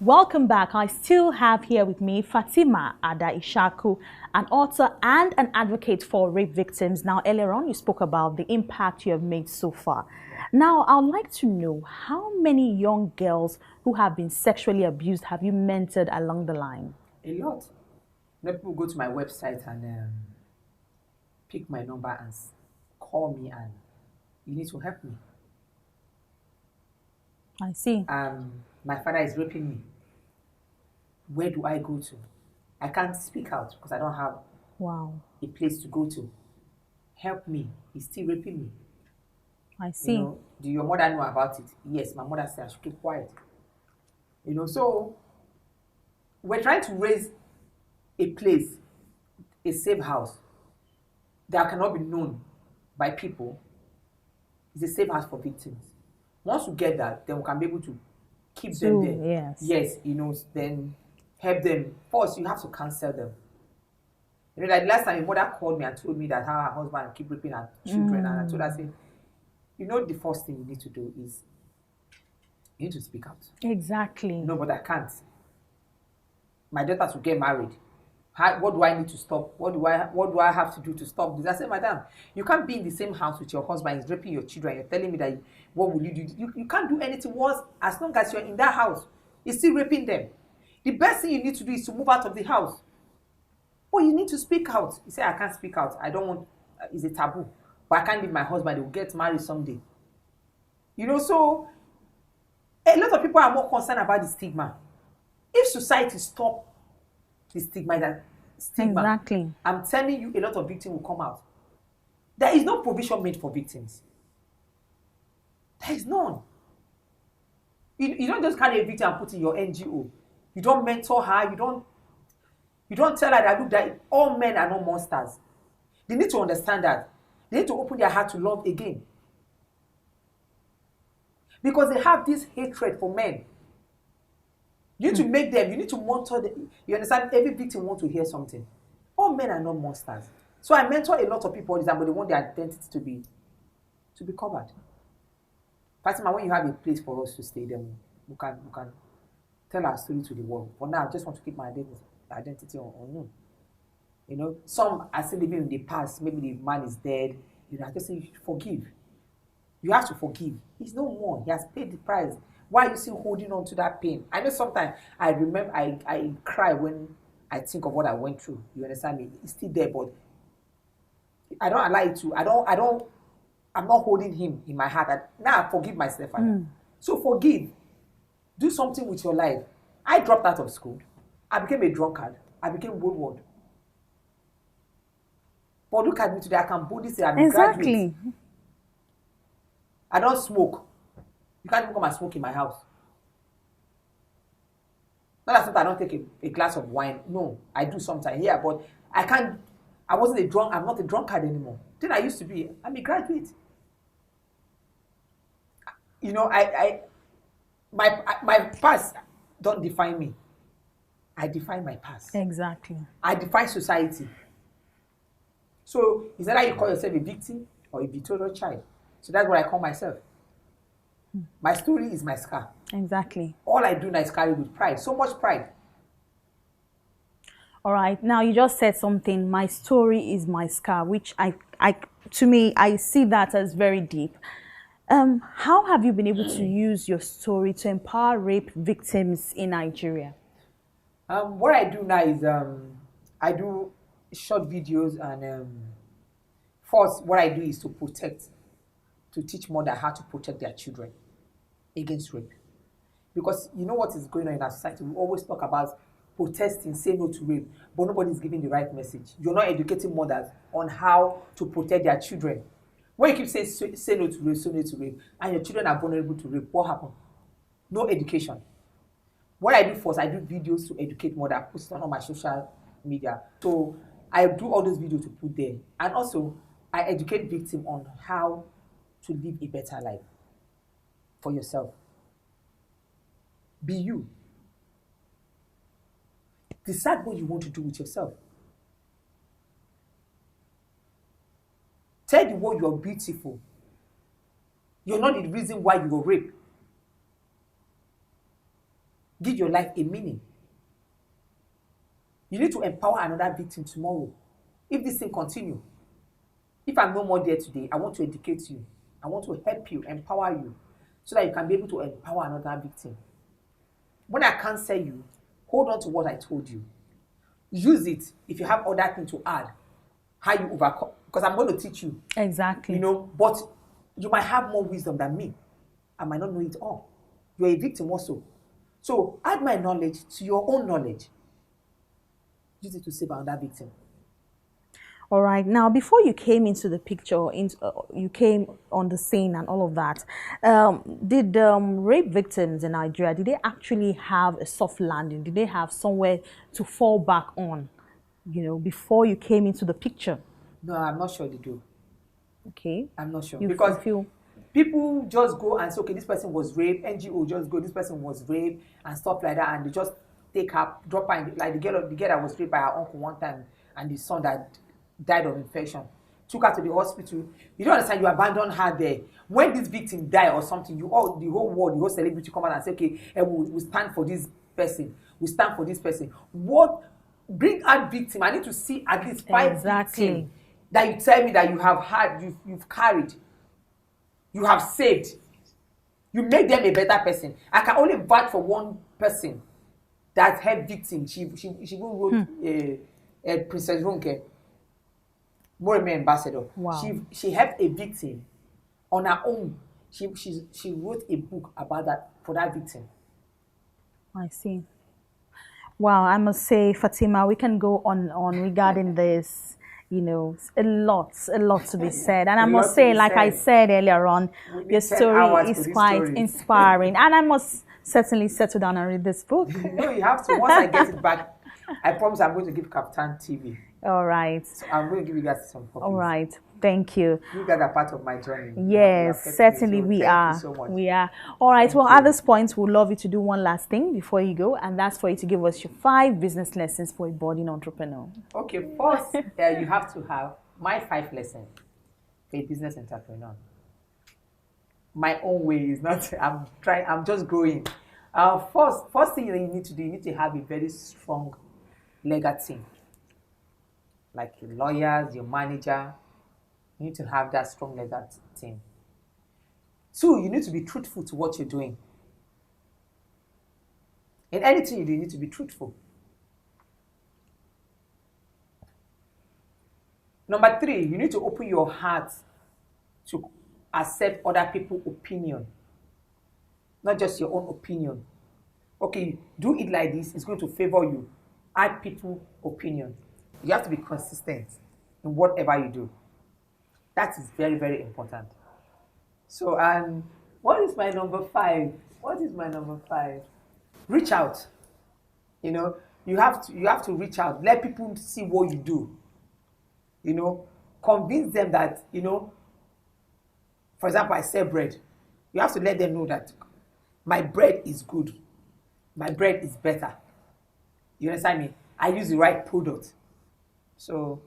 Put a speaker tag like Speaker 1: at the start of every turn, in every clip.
Speaker 1: Welcome back. I still have here with me Fatima Ada Ishaku, an author and an advocate for rape victims. Now, earlier on, you spoke about the impact you have made so far. Now, I'd like to know how many young girls who have been sexually abused have you mentored along the line?
Speaker 2: A lot. Let people go to my website and pick my number and call me, and you need to help me.
Speaker 1: I see.
Speaker 2: My father is raping me. Where do I go to? I can't speak out because I don't have a place to go to. Help me. He's still raping me.
Speaker 1: I see.
Speaker 2: Do your mother know about it? Yes, my mother said I should keep quiet. So we're trying to raise a place, a safe house that cannot be known by people. It's a safe house for victims. Once we get that, then we can be able to keep them there.
Speaker 1: Yes.
Speaker 2: Then help them. First, you have to cancel them. Like last time, my mother called me and told me that how her husband keep raping her children, and I told her, the first thing you need to do is you need to speak out.
Speaker 1: Exactly.
Speaker 2: No, but I can't. My daughter to get married. What do I need to stop? What do I have to do to stop this? I said, Madam, you can't be in the same house with your husband. He's raping your children. You're telling me that what will you do? You can't do anything worse as long as you're in that house. He's still raping them. The best thing you need to do is to move out of the house. Oh, you need to speak out. He said, I can't speak out. I don't want, it's a taboo. But I can't leave my husband. He will get married someday. So a lot of people are more concerned about the stigma. If society stop the stigma,
Speaker 1: exactly.
Speaker 2: I'm telling you, a lot of victims will come out. There is no provision made for victims. There is none. You don't just carry a victim and put in your NGO. You don't mentor her. You don't tell her that, look, that all men are not monsters. They need to understand that. They need to open their heart to love again. Because they have this hatred for men. You need to make them, you need to monitor them. You understand? Every victim wants to hear something. All men are not monsters. So I mentor a lot of people all the time, but they want their identity to be covered. Fatima, when you have a place for us to stay, then we can tell our story to the world. For now, I just want to keep my identity on you. Some are still living in the past. Maybe the man is dead. I just say, forgive. You have to forgive. He's no more. He has paid the price. Why are you still holding on to that pain? I know sometimes I remember I cry when I think of what I went through. You understand me? It's still there, but I don't allow it to. I'm not holding him in my heart. Now I forgive myself. So forgive. Do something with your life. I dropped out of school. I became a drunkard. I became wayward. But look at me today. I can boldly say I'm a graduate. I don't smoke. You can't even come and smoke in my house. Not that I don't take a glass of wine. No, I do sometimes. Yeah, but I can't. I'm not a drunkard anymore. Then I used to be. I'm a graduate. My past don't define me. I define my past.
Speaker 1: Exactly.
Speaker 2: I define society. So it's either you call yourself a victim or a betrayed child. So that's what I call myself. My story is my scar.
Speaker 1: Exactly.
Speaker 2: All I do now is carry with pride. So much pride.
Speaker 1: All right. Now you just said something. My story is my scar, which to me, I see that as very deep. How have you been able to use your story to empower rape victims in Nigeria?
Speaker 2: What I do now is I do short videos, and first what I do is to teach mothers how to protect their children against rape. Because you know what is going on in our society? We always talk about protesting, say no to rape, but nobody is giving the right message. You're not educating mothers on how to protect their children. When you keep saying say no to rape, and your children are vulnerable to rape, what happens? No education. What I do first, I do videos to educate mothers, I post it on all my social media. So I do all those videos to put there. And also, I educate victims on how to live a better life for yourself. Be you. Decide what you want to do with yourself. Tell the world you're beautiful. You're not the reason why you were raped. Give your life a meaning. You need to empower another victim tomorrow. If this thing continue, if I'm no more there today, I want to educate you. I want to help you, empower you, so that you can be able to empower another victim. When I counsel you, hold on to what I told you. Use it if you have other things to add. How you overcome, because I'm going to teach you.
Speaker 1: Exactly.
Speaker 2: But you might have more wisdom than me. I might not know it all. You're a victim also. So add my knowledge to your own knowledge. Use it to save another victim.
Speaker 1: All right. Now, before you came into the picture, you came on the scene and all of that, did rape victims in Nigeria, did they actually have a soft landing? Did they have somewhere to fall back on, before you came into the picture?
Speaker 2: No, I'm not sure they do.
Speaker 1: Okay.
Speaker 2: I'm not sure.
Speaker 1: You
Speaker 2: because
Speaker 1: feel...
Speaker 2: people just go and say, okay, this person was raped, NGO just go, this person was raped, and stuff like that, and they just take her, drop her in, like the girl that was raped by her uncle one time, and the son that died of infection, took her to the hospital. You don't understand, you abandon her there. When this victim die or something, the whole world, the whole celebrity come out and say, okay, we stand for this person. We stand for this person. What? Bring out victim. I need to see at least 5 victims that you tell me that you have had, you've carried, you have saved. You make them a better person. I can only vouch for one person that helped victim. She wrote Princess Ronke, Moremi ambassador.
Speaker 1: Wow.
Speaker 2: She helped a victim on her own. She wrote a book about that for that victim.
Speaker 1: I see. Wow, I must say, Fatima, we can go on regarding this. A lot to be said. And I must say, like I said earlier on, your story is quite inspiring. And I must certainly settle down and read this book.
Speaker 2: No, you have to. Once I get it back, I promise I'm going to give Captain TV.
Speaker 1: All right.
Speaker 2: So I'm going to give you guys some copies.
Speaker 1: All right. Thank you.
Speaker 2: You guys are part of my journey.
Speaker 1: Yes, certainly we are.
Speaker 2: Thank you so much.
Speaker 1: We are. All right. Well, at this point, we'd love you to do one last thing before you go, and that's for you to give us your 5 business lessons for a budding entrepreneur.
Speaker 2: Okay. First, you have to have my 5 lessons for a business entrepreneur. My own way is not. I'm just growing. First thing that you need to do, you need to have a very strong legal team, like your lawyers, your manager. You need to have that strong legal team. 2, you need to be truthful to what you're doing. In anything you do, you need to be truthful. Number 3, you need to open your heart to accept other people's opinion, not just your own opinion. Okay, do it like this, it's going to favor you. Add people's opinion. You have to be consistent in whatever you do. That is very, very important. So, what is my number 5? What is my number 5? Reach out. You have to reach out. Let people see what you do. Convince them that, for example, I sell bread. You have to let them know that my bread is good. My bread is better. You understand me? I use the right product. So,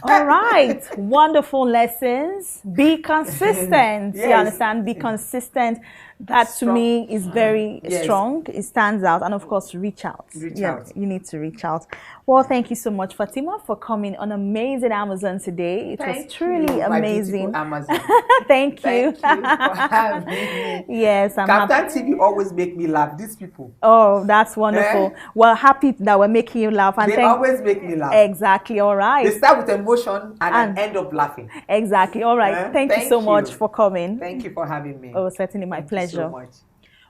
Speaker 1: all right. Wonderful lessons. Be consistent.
Speaker 2: Yes.
Speaker 1: You understand? Be consistent. That to me is very strong. It stands out. And of course, reach out.
Speaker 2: Reach out.
Speaker 1: You need to reach out. Well, thank you so much, Fatima, for coming on Amazing Amazon today. It was truly amazing.
Speaker 2: Amazon.
Speaker 1: Thank you.
Speaker 2: Thank you for having me.
Speaker 1: Yes, I'm
Speaker 2: Captain TV always make me laugh. These people.
Speaker 1: Oh, that's wonderful. Well, happy that we're making you laugh. And
Speaker 2: they always make me laugh.
Speaker 1: Exactly. All right.
Speaker 2: They start with emotion and end up laughing.
Speaker 1: Exactly. All right. Thank you so much for coming.
Speaker 2: Thank you for having me.
Speaker 1: Oh, certainly my pleasure.
Speaker 2: So much.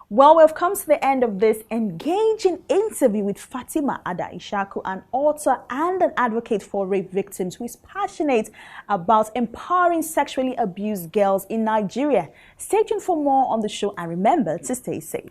Speaker 1: Well, we've come to the end of this engaging interview with Fatima Ada Ishaku, an author and an advocate for rape victims who is passionate about empowering sexually abused girls in Nigeria. Stay tuned for more on the show and remember to stay safe.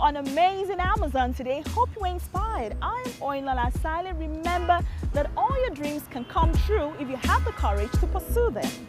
Speaker 1: on Amazing Amazon today. Hope you were inspired. I am oyinsola. Remember that all your dreams can come true if you have the courage to pursue them.